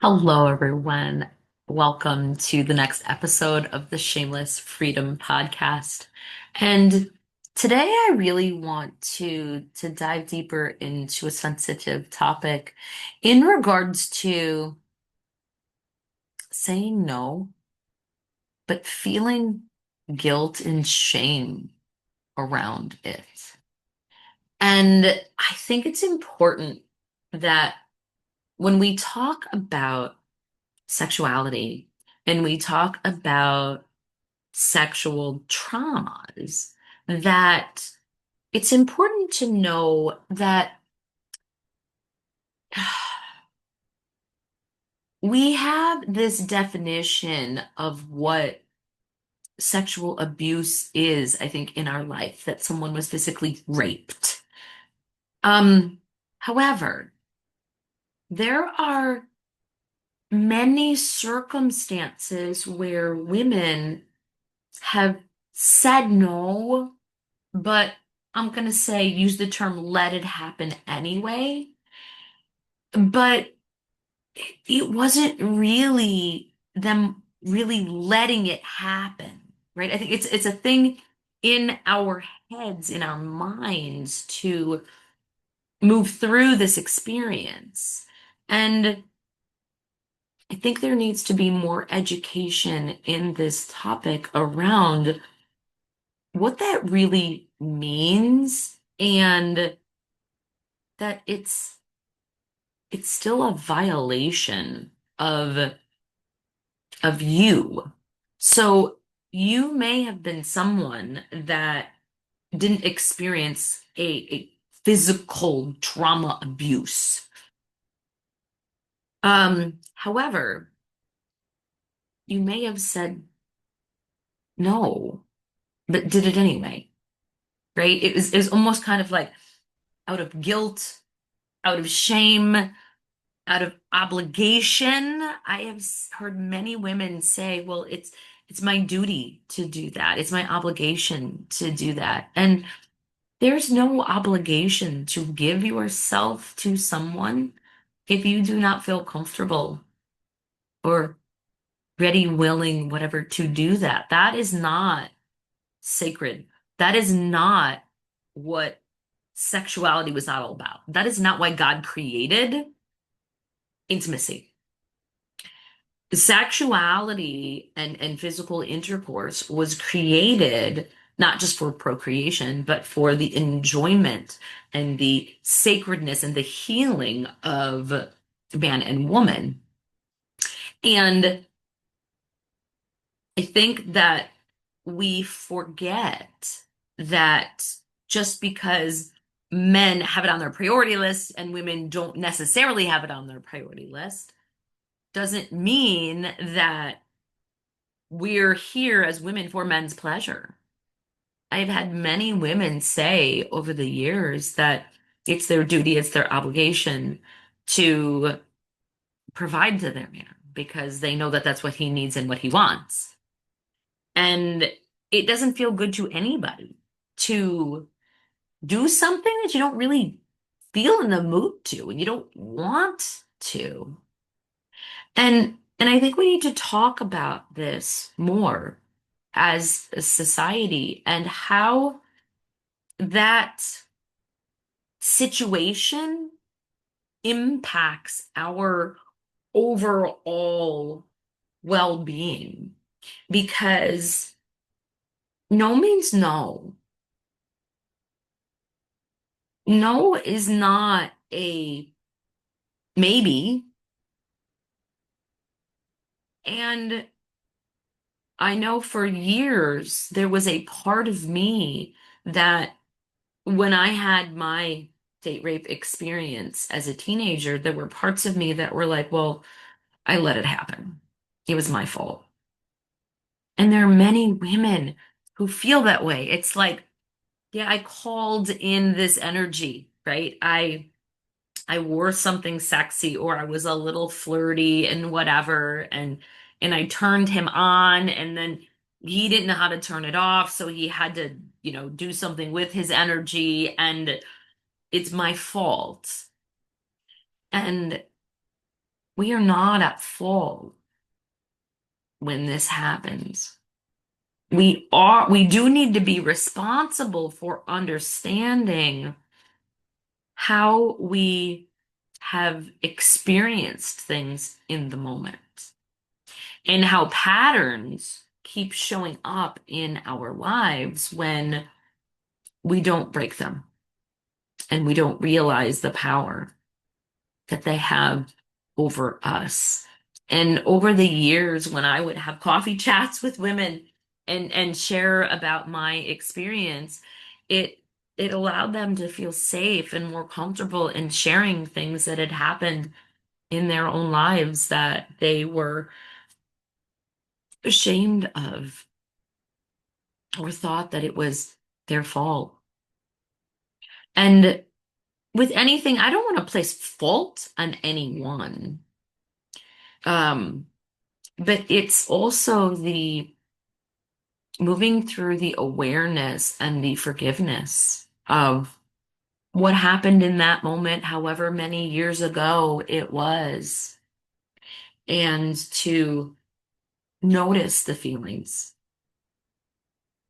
Hello, everyone. Welcome to the next episode of the Shameless Freedom Podcast. And today I really want to dive deeper into a sensitive topic in regards to saying no, but feeling guilt and shame around it. And I think it's important that when we talk about sexuality and we talk about sexual traumas, that it's important to know that we have this definition of what sexual abuse is, I think, in our life, that someone was physically raped. Um, However, there are many circumstances where women have said no, but I'm going to say use the term let it happen anyway. But it wasn't really them really letting it happen, right? I think it's a thing in our heads, in our minds to move through this experience. And I think there needs to be more education in this topic around what that really means and that it's still a violation of you. So you may have been someone that didn't experience a physical trauma abuse. However, you may have said no, but did it anyway, right? It was almost kind of like out of guilt, out of shame, out of obligation. I have heard many women say, well, it's my duty to do that. It's my obligation to do that. And there's no obligation to give yourself to someone if you do not feel comfortable or ready, willing, whatever, to do that. That is not sacred. That is not what sexuality was not all about. That is not why God created intimacy. Sexuality and physical intercourse was created not just for procreation, but for the enjoyment and the sacredness and the healing of man and woman. And I think that we forget that just because men have it on their priority list and women don't necessarily have it on their priority list doesn't mean that we're here as women for men's pleasure. I've had many women say over the years that it's their duty, it's their obligation to provide to their man because they know that that's what he needs and what he wants. And it doesn't feel good to anybody to do something that you don't really feel in the mood to and you don't want to. And I think we need to talk about this more as a society and how that situation impacts our overall well-being. Because no means no. No is not a maybe. And I know for years there was a part of me that when I had my date rape experience as a teenager, there were parts of me that were like, well, I let it happen. It was my fault. And there are many women who feel that way. It's like, yeah, I called in this energy, right? I wore something sexy or I was a little flirty and whatever and I turned him on and then he didn't know how to turn it off, so he had to, do something with his energy and it's my fault. And We are not at fault when this happens. We do need to be responsible for understanding how we have experienced things in the moment and how patterns keep showing up in our lives when we don't break them and we don't realize the power that they have over us. And over the years, when I would have coffee chats with women and share about my experience, it it allowed them to feel safe and more comfortable in sharing things that had happened in their own lives that they were ashamed of or thought that it was their fault. And with anything, I don't want to place fault on anyone. Um, but it's also the moving through the awareness and the forgiveness of what happened in that moment, however many years ago it was, and to notice the feelings,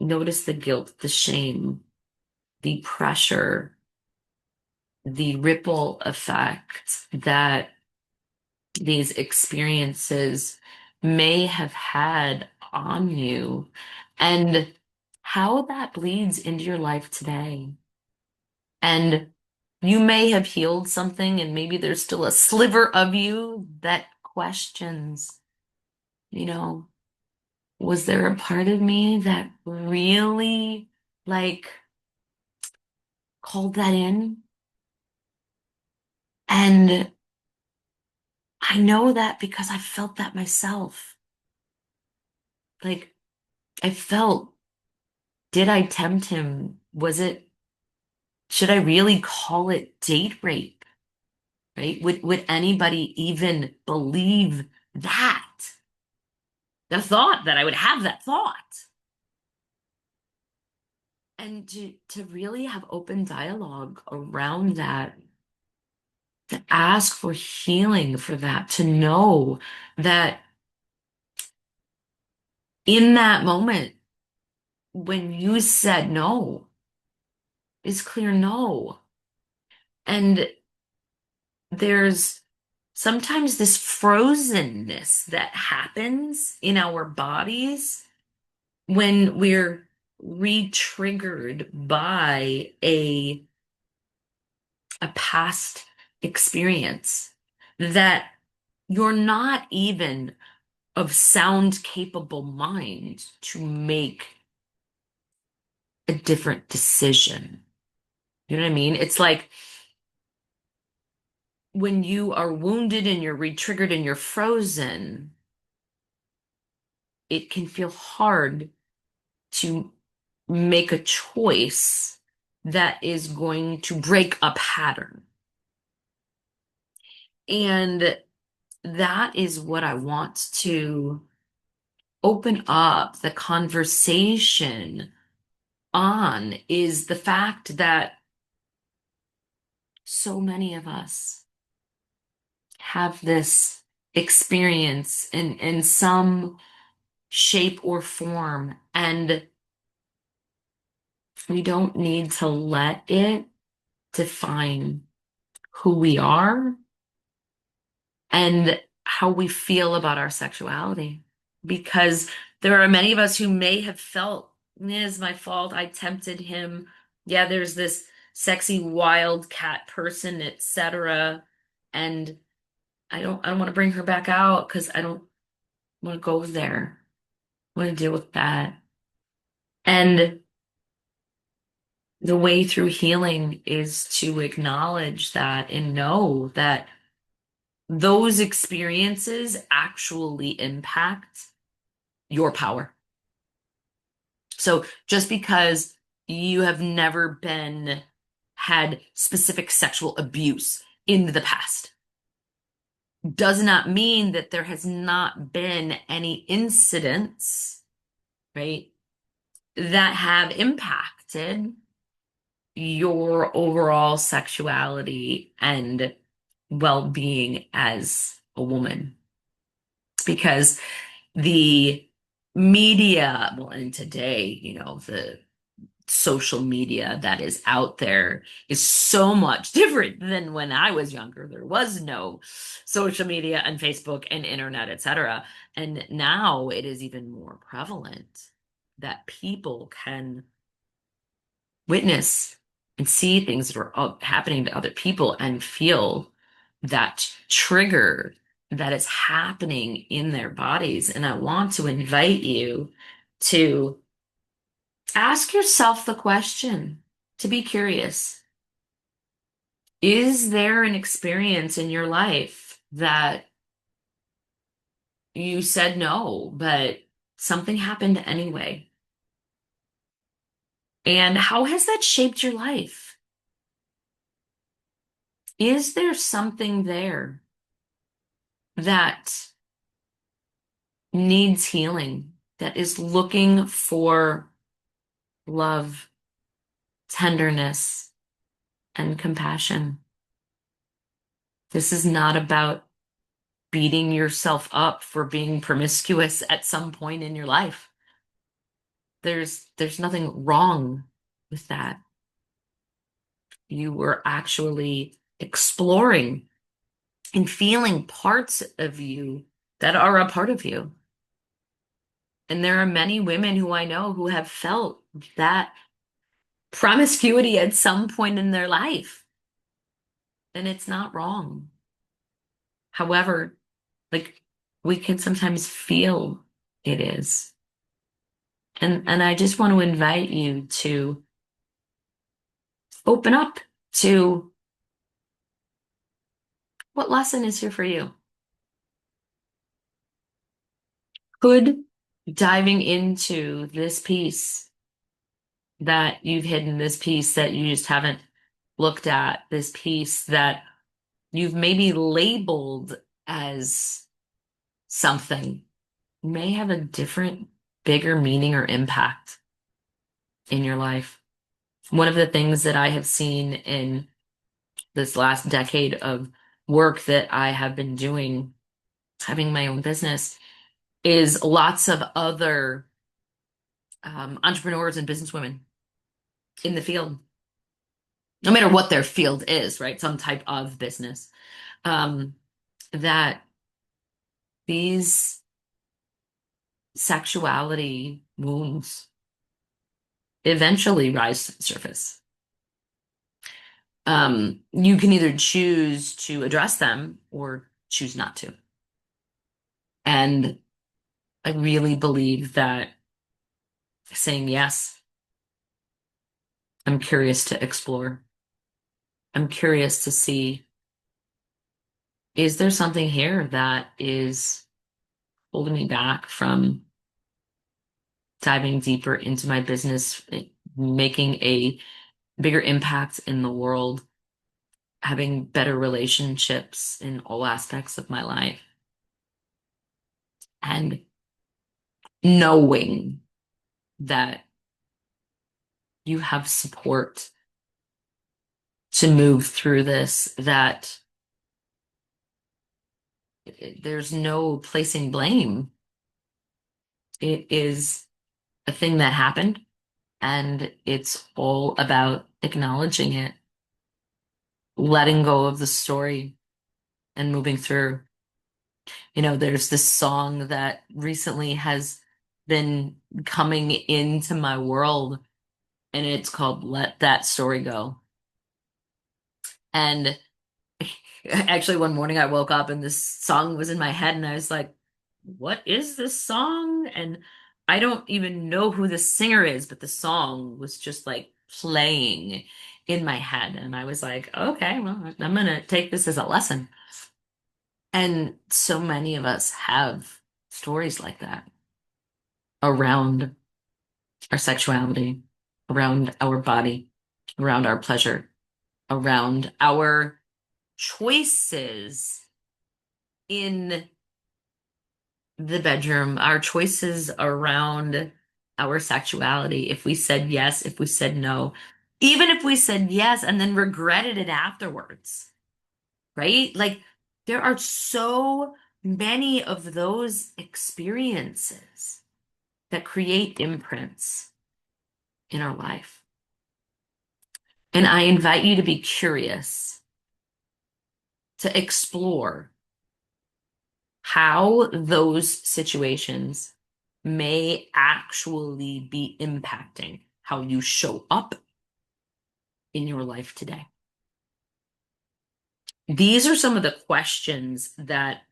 notice the guilt, the shame, the pressure, the ripple effect that these experiences may have had on you and how that bleeds into your life today. And you may have healed something, and maybe there's still a sliver of you that questions, you know, was there a part of me that really like called that in? And I know that because I felt that myself. Like, I felt, did I tempt him? Should I really call it date rape? Right? Would anybody even believe that? The thought that I would have that thought. And to really have open dialogue around that, to ask for healing for that, to know that in that moment when you said no, is clear no. And there's sometimes this frozenness that happens in our bodies when we're re-triggered by a past experience that you're not even of sound capable mind to make a different decision. You know what I mean? It's like when you are wounded and you're re-triggered and you're frozen, it can feel hard to make a choice that is going to break a pattern. And that is what I want to open up the conversation on, is the fact that so many of us have this experience in some shape or form, and we don't need to let it define who we are and how we feel about our sexuality. Because there are many of us who may have felt, it's my fault, I tempted him. Yeah, there's this sexy wildcat person, etc. And I don't want to bring her back out because I don't want to go there. I want to deal with that. And the way through healing is to acknowledge that and know that those experiences actually impact your power. So just because you have never had specific sexual abuse in the past does not mean that there has not been any incidents, right, that have impacted your overall sexuality and well-being as a woman because the media, well, and today, the social media that is out there is so much different than when I was younger. There was no social media and Facebook and internet, etc. And now it is even more prevalent that people can witness and see things that are happening to other people and feel that trigger that is happening in their bodies. And I want to invite you to ask yourself the question, to be curious. Is there an experience in your life that you said no, but something happened anyway? And how has that shaped your life? Is there something there that needs healing, that is looking for love, tenderness, and compassion? This is not about beating yourself up for being promiscuous at some point in your life. There's nothing wrong with that. You were actually exploring and feeling parts of you that are a part of you. And there are many women who I know who have felt that promiscuity at some point in their life, and it's not wrong. However, like we can sometimes feel it is. And I just want to invite you to open up to what lesson is here for you. Could diving into this piece that you've hidden, this piece that you just haven't looked at, this piece that you've maybe labeled as something, may have a different, bigger meaning or impact in your life. One of the things that I have seen in this last decade of work that I have been doing, having my own business, is lots of other entrepreneurs and businesswomen in the field, no matter what their field is, right? Some type of business, um, that these sexuality wounds eventually rise to the surface. You can either choose to address them or choose not to. And I really believe that saying yes, I'm curious to explore. I'm curious to see, is there something here that is holding me back from diving deeper into my business, making a bigger impact in the world, having better relationships in all aspects of my life, and knowing that you have support to move through this, that there's no placing blame. It is a thing that happened, and it's all about acknowledging it, letting go of the story, and moving through. There's this song that recently has been coming into my world, and it's called Let That Story Go. And actually, one morning I woke up and this song was in my head, and I was like, what is this song? And I don't even know who the singer is, but the song was just like playing in my head. And I was like, okay, well, I'm gonna take this as a lesson. And so many of us have stories like that around our sexuality, around our body, around our pleasure, around our choices in the bedroom, our choices around our sexuality. If we said yes, if we said no, even if we said yes and then regretted it afterwards, right? Like There are so many of those experiences that create imprints in our life. And I invite you to be curious, to explore how those situations may actually be impacting how you show up in your life today. These are some of the questions that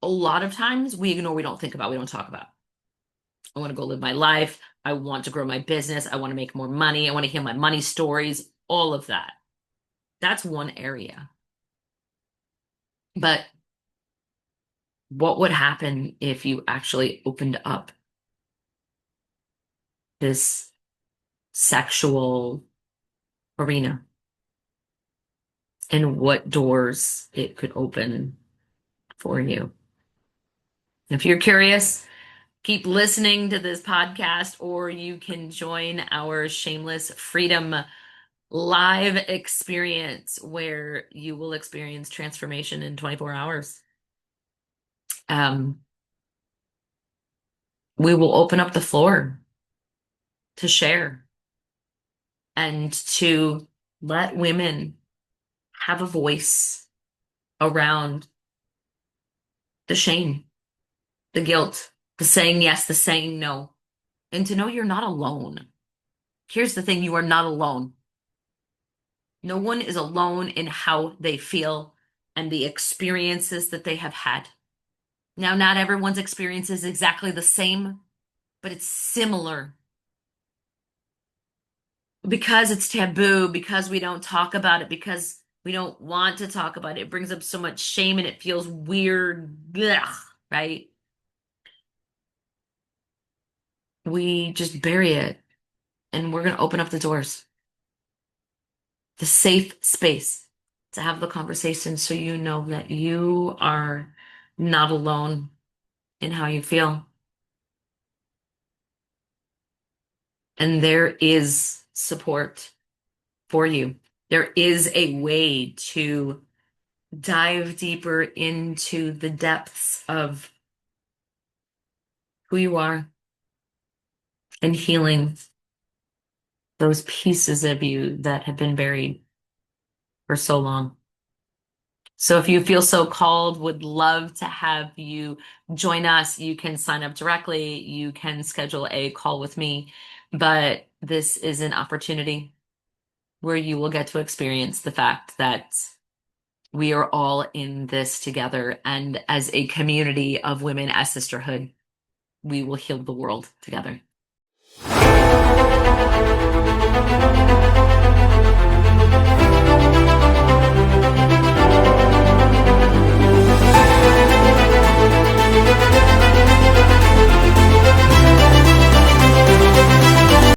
a lot of times we ignore, we don't think about, we don't talk about. I want to go live my life. I want to grow my business. I want to make more money. I want to hear my money stories, all of that. That's one area. But what would happen if you actually opened up this sexual arena and what doors it could open for you? If you're curious, keep listening to this podcast, or you can join our Shameless Freedom live experience where you will experience transformation in 24 hours. We will open up the floor to share and to let women have a voice around the shame, the guilt, the saying yes, the saying no, and to know you're not alone. Here's the thing, you are not alone. No one is alone in how they feel and the experiences that they have had. Now, not everyone's experience is exactly the same, but it's similar. Because it's taboo, because we don't talk about it, because we don't want to talk about it, it brings up so much shame and it feels weird, ugh, right? We just bury it, and we're going to open up the doors, the safe space to have the conversation so you know that you are not alone in how you feel. And there is support for you. There is a way to dive deeper into the depths of who you are and healing those pieces of you that have been buried for so long. So if you feel so called, would love to have you join us. You can sign up directly. You can schedule a call with me. But this is an opportunity where you will get to experience the fact that we are all in this together. And as a community of women, as sisterhood, we will heal the world together.